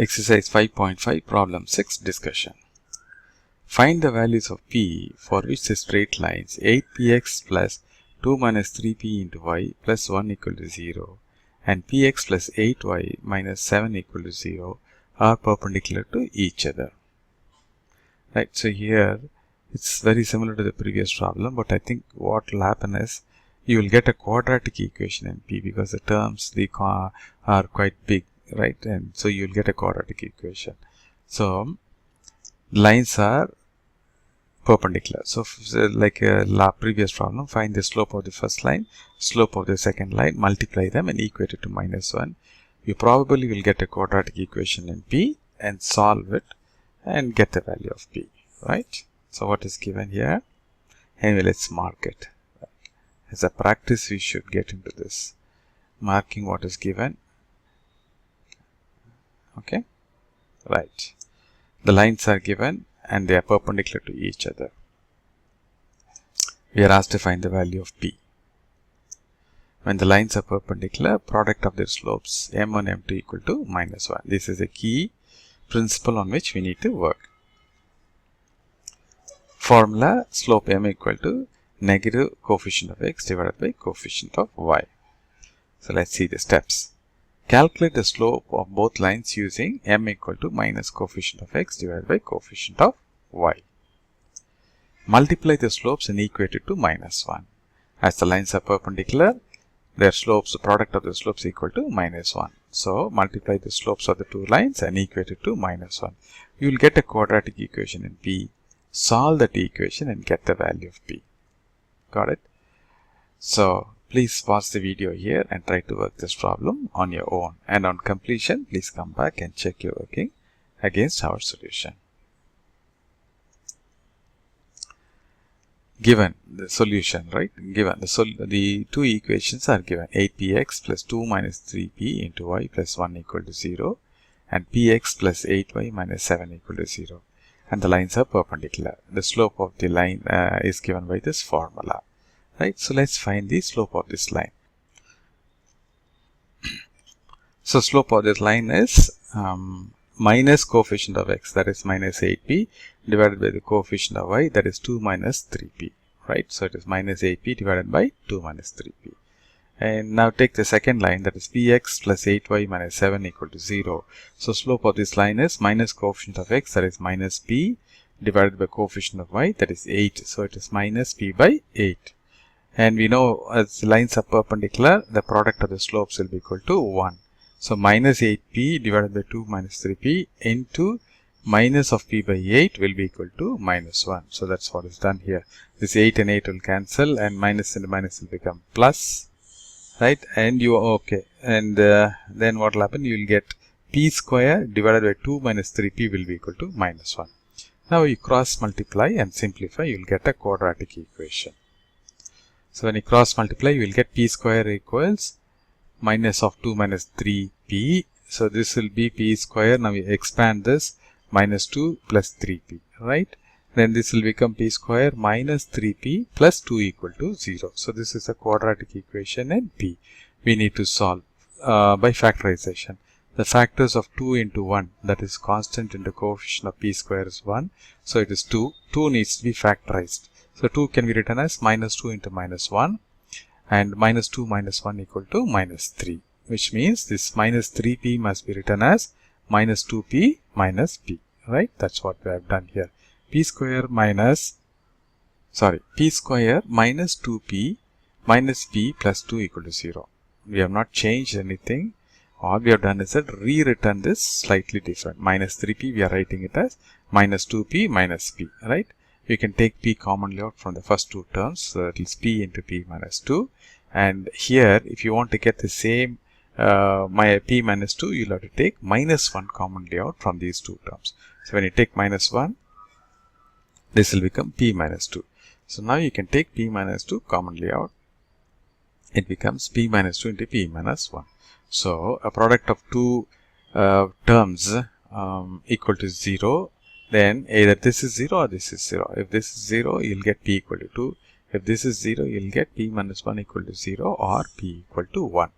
Exercise 5.5 Problem 6 Discussion. Find the values of p for which the straight lines 8px plus 2 minus 3p into y plus 1 equal to 0 and px plus 8y minus 7 equal to 0 are perpendicular to each other. Right, so here it's very similar to the previous problem, but I think what will happen is you will get a quadratic equation in p because the terms are quite big, right? And so you will get a quadratic equation. So lines are perpendicular. So like a previous problem, find the slope of the first line, slope of the second line, multiply them and equate it to -1. You probably will get a quadratic equation in p and solve it and get the value of p, right? So what is given here? Anyway, let's mark it. As a practice, we should get into this. Marking what is given. Okay, right. The lines are given and they are perpendicular to each other. We are asked to find the value of p. When the lines are perpendicular, product of their slopes m1, m2 equal to -1. This is a key principle on which we need to work. Formula: slope m equal to negative coefficient of x divided by coefficient of y. So let's see the steps. Calculate the slope of both lines using m equal to minus coefficient of x divided by coefficient of y. Multiply the slopes and equate it to -1. As the lines are perpendicular, their slopes, the product of the slopes equal to -1. So multiply the slopes of the two lines and equate it to -1. You will get a quadratic equation in p. Solve that equation and get the value of p. Got it? So please pause the video here and try to work this problem on your own. And on completion, please come back and check your working against our solution. Given the solution, right? Given the two equations are given: 8px plus 2 minus 3p into y plus 1 equal to 0 and px plus 8y minus 7 equal to 0. And the lines are perpendicular. The slope of the line is given by this formula. Right, so let's find the slope of this line. So slope of this line is minus coefficient of x, that is minus 8p, divided by the coefficient of y, that is 2 minus 3p. Right, so it is minus 8p divided by 2 minus 3p. And now take the second line, that is px plus 8y minus 7 equal to 0. So slope of this line is minus coefficient of x, that is minus p, divided by coefficient of y, that is 8. So it is minus p by 8. And we know as the lines are perpendicular, the product of the slopes will be equal to 1. So minus 8p divided by 2 minus 3p into minus of p by 8 will be equal to -1. So that's what is done here. This 8 and 8 will cancel and minus will become plus. Right, and you okay, and then what will happen? You will get p square divided by 2 minus 3p will be equal to -1. Now you cross multiply and simplify, you will get a quadratic equation. So when you cross multiply, you will get p square equals minus of 2 minus 3p. So this will be p square. Now we expand this, minus 2 plus 3p, right? Then this will become p square minus 3p plus 2 equal to 0. So this is a quadratic equation in p. We need to solve by factorization. The factors of 2 into 1, that is constant into coefficient of p square is 1. So it is 2. 2 needs to be factorized. So 2 can be written as minus 2 into -1 and minus 2 minus 1 equal to -3, which means this minus 3p must be written as minus 2p minus p, right? That's what we have done here. P square minus 2p minus p plus 2 equal to 0. We have not changed anything. All we have done is that rewritten this slightly different. Minus 3p, we are writing it as minus 2p minus p, right? You can take p commonly out from the first two terms, so that is p into p minus 2. And here, if you want to get the same p minus 2, you'll have to take -1 commonly out from these two terms. So when you take -1, this will become p minus 2. So now you can take p minus 2 commonly out. It becomes p minus 2 into p minus 1. So a product of two terms equal to 0. Then either this is 0 or this is 0. If this is 0, you'll get p equal to 2. If this is 0, you'll get p minus 1 equal to 0 or p equal to 1.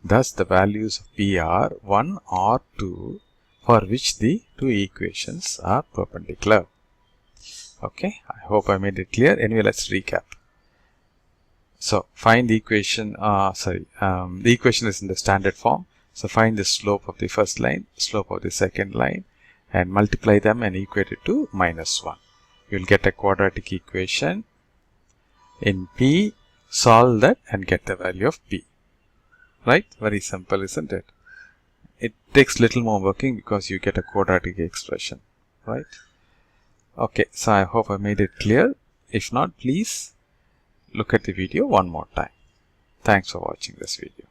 Thus, the values of p are 1 or 2 for which the two equations are perpendicular. Okay, I hope I made it clear. Anyway, let's recap. So find the equation, the equation is in the standard form. So find the slope of the first line, slope of the second line, and multiply them and equate it to -1. You'll get a quadratic equation in P. Solve that and get the value of P. Right? Very simple, isn't it? It takes little more working because you get a quadratic expression. Right? Okay, so I hope I made it clear. If not, please look at the video one more time. Thanks for watching this video.